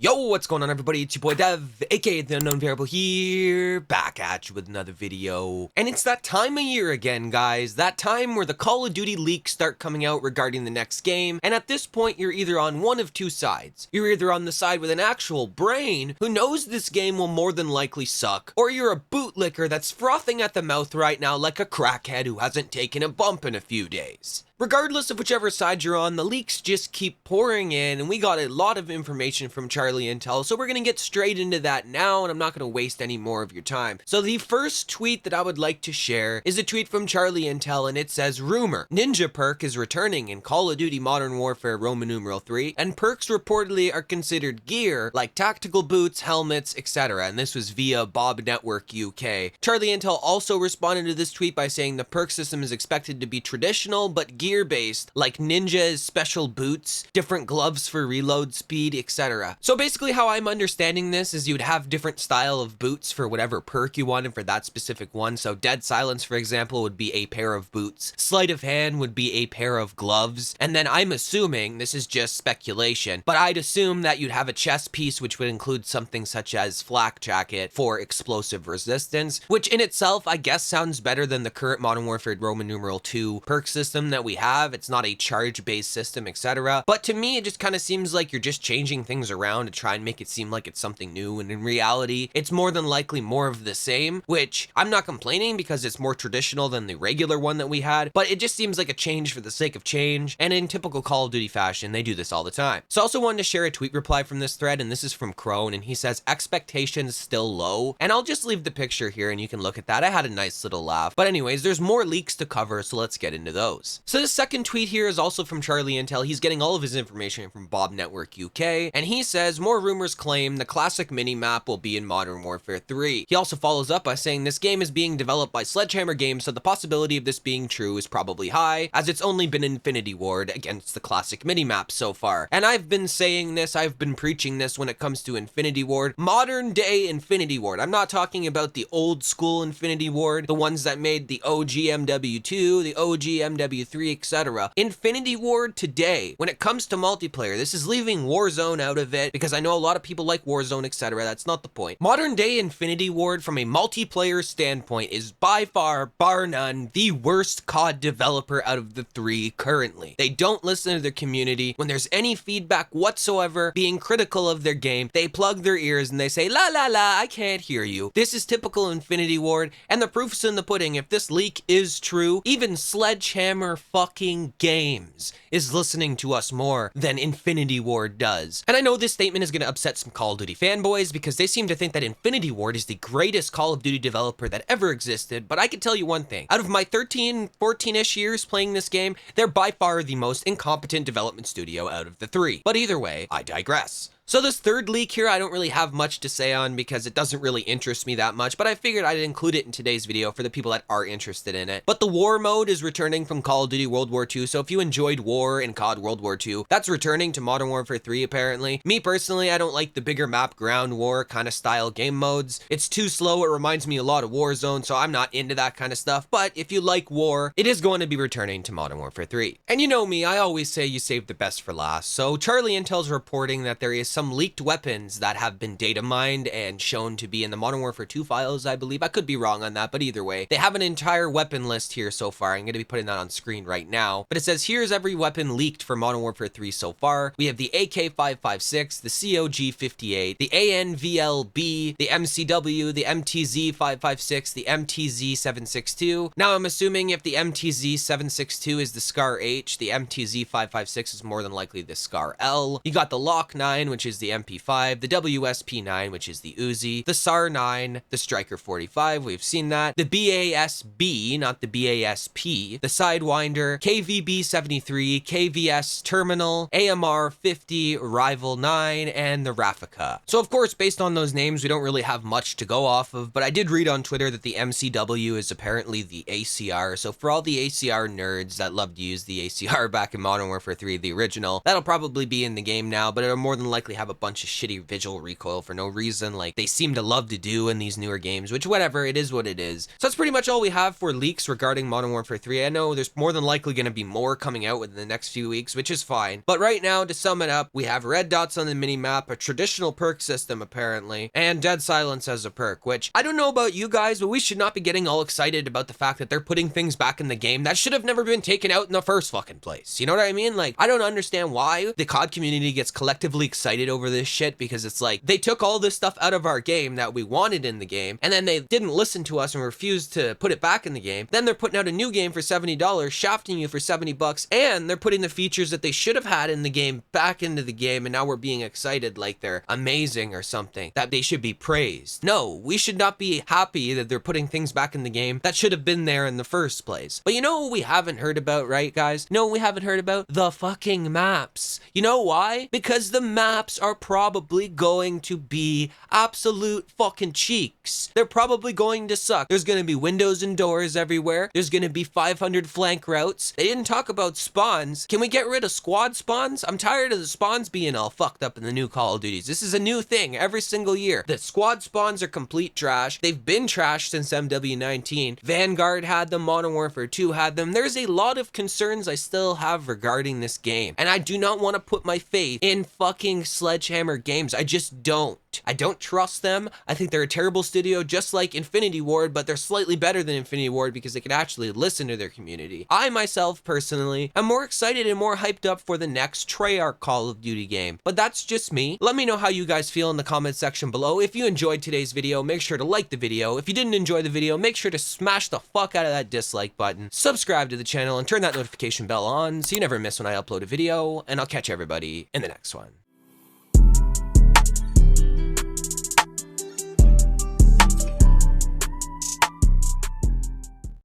Yo, what's going on everybody? It's your boy Dev, aka The Unknown Variable here, back at you with another video. And it's that time of year again, guys. That time where the Call of Duty leaks start coming out regarding the next game. And at this point, you're either on one of two sides. You're either on the side with an actual brain who knows this game will more than likely suck, or you're a bootlicker that's frothing at the mouth right now like a crackhead who hasn't taken a bump in a few days. Regardless of whichever side you're on, the leaks just keep pouring in, and we got a lot of information from Charlie Intel, so we're gonna get straight into that now, and I'm not gonna waste any more of your time. So the first tweet that I would like to share is a tweet from Charlie Intel, and it says, "Rumor, Ninja Perk is returning in Call of Duty Modern Warfare Roman numeral 3, and perks reportedly are considered gear, like tactical boots, helmets, etc." And this was via Bob Network UK. Charlie Intel also responded to this tweet by saying the perk system is expected to be traditional, but gear-based, like ninjas, special boots, different gloves for reload speed, etc. So basically how I'm understanding this is you'd have different style of boots for whatever perk you wanted for that specific one. So Dead Silence, for example, would be a pair of boots. Sleight of Hand would be a pair of gloves. And then I'm assuming, this is just speculation, but I'd assume that you'd have a chest piece which would include something such as flak jacket for explosive resistance, which in itself I guess sounds better than the current Modern Warfare Roman numeral 2 perk system that we have. It's not a charge-based system, etc. But to me, it just kind of seems like you're just changing things around to try and make it seem like it's something new, and in reality, it's more than likely more of the same, which I'm not complaining because it's more traditional than the regular one that we had, but it just seems like a change for the sake of change, and in typical Call of Duty fashion, they do this all the time. So I also wanted to share a tweet reply from this thread, and this is from Crone, and he says, "Expectations still low," and I'll just leave the picture here and you can look at that. I had a nice little laugh. But anyways, there's more leaks to cover, so let's get into those. So this second tweet here is also from Charlie Intel. He's getting all of his information from Bob Network UK, and he says, "More rumors claim the classic mini-map will be in Modern Warfare 3. He also follows up by saying this game is being developed by Sledgehammer Games, so the possibility of this being true is probably high, as it's only been Infinity Ward against the classic mini-map so far." And I've been saying this, I've been preaching this when it comes to Infinity Ward. Modern day Infinity Ward. I'm not talking about the old school Infinity Ward, the ones that made the OG MW2, the OG MW3, etc. Infinity Ward today, when it comes to multiplayer, this is leaving Warzone out of it because I know a lot of people like Warzone, etc. That's not the point. Modern day Infinity Ward from a multiplayer standpoint is by far, bar none, the worst COD developer out of the three currently. They don't listen to their community. When there's any feedback whatsoever being critical of their game, they plug their ears and they say, "La la la, I can't hear you." This is typical Infinity Ward, and the proof's in the pudding. If this leak is true, even Sledgehammer fucking Games is listening to us more than Infinity Ward does. And I know this statement is going to upset some Call of Duty fanboys because they seem to think that Infinity Ward is the greatest Call of Duty developer that ever existed, but I can tell you one thing. Out of my 13, 14-ish years playing this game, they're by far the most incompetent development studio out of the three. But either way, I digress. So this third leak here, I don't really have much to say on because it doesn't really interest me that much, but I figured I'd include it in today's video for the people that are interested in it. But the War mode is returning from Call of Duty World War II, so if you enjoyed War in COD World War II, that's returning to Modern Warfare 3 apparently. Me personally, I don't like the bigger map ground war kind of style game modes. It's too slow, it reminds me a lot of Warzone, so I'm not into that kind of stuff, but if you like War, it is going to be returning to Modern Warfare 3. And you know me, I always say you save the best for last, so Charlie Intel's reporting that there is some leaked weapons that have been data mined and shown to be in the Modern Warfare 2 files, I believe. I could be wrong on that, but either way, they have an entire weapon list here so far. I'm going to be putting that on screen right now, but it says here's every weapon leaked for Modern Warfare 3 so far. We have the AK-556, the COG-58, the ANVLB, the MCW, the MTZ-556, the MTZ-762. Now I'm assuming if the MTZ-762 is the SCAR H, the MTZ-556 is more than likely the SCAR L. You got the Lock 9, which is the MP5, the WSP9, which is the Uzi, the SAR-9, the Striker 45, we've seen that, the BASB, not the BASP, the Sidewinder, KVB-73, KVS Terminal, AMR-50, Rival 9, and the Raffica. So of course, based on those names, we don't really have much to go off of, but I did read on Twitter that the MCW is apparently the ACR, so for all the ACR nerds that love to use the ACR back in Modern Warfare 3, the original, that'll probably be in the game now, but it'll more than likely have a bunch of shitty visual recoil for no reason, like they seem to love to do in these newer games, which whatever, it is what it is. So that's pretty much all we have for leaks regarding Modern Warfare 3. I know there's more than likely going to be more coming out within the next few weeks, which is fine. But right now, to sum it up, we have red dots on the mini-map, a traditional perk system apparently, and dead silence as a perk, which I don't know about you guys, but we should not be getting all excited about the fact that they're putting things back in the game that should have never been taken out in the first fucking place. You know what I mean? Like, I don't understand why the COD community gets collectively excited over this shit, because it's like, they took all this stuff out of our game that we wanted in the game, and then they didn't listen to us and refused to put it back in the game. Then they're putting out a new game for $70, shafting you for $70, and they're putting the features that they should have had in the game back into the game, and now we're being excited like they're amazing or something, that they should be praised. No, we should not be happy that they're putting things back in the game that should have been there in the first place. But you know what we haven't heard about, right, guys? No, we haven't heard about the fucking maps. You know why? Because the maps are probably going to be absolute fucking cheeks. They're probably going to suck. There's going to be windows and doors everywhere. There's going to be 500 flank routes. They didn't talk about spawns. Can we get rid of squad spawns? I'm tired of the spawns being all fucked up in the new Call of Duties. This is a new thing every single year. The squad spawns are complete trash. They've been trashed since MW19. Vanguard had them. Modern Warfare 2 had them. There's a lot of concerns I still have regarding this game, and I do not want to put my faith in fucking Sledgehammer Games. I just don't. I don't trust them. I think they're a terrible studio, just like Infinity Ward, but they're slightly better than Infinity Ward because they can actually listen to their community. I myself, personally, am more excited and more hyped up for the next Treyarch Call of Duty game, but that's just me. Let me know how you guys feel in the comment section below. If you enjoyed today's video, make sure to like the video. If you didn't enjoy the video, make sure to smash the fuck out of that dislike button, subscribe to the channel, and turn that notification bell on so you never miss when I upload a video, and I'll catch everybody in the next one.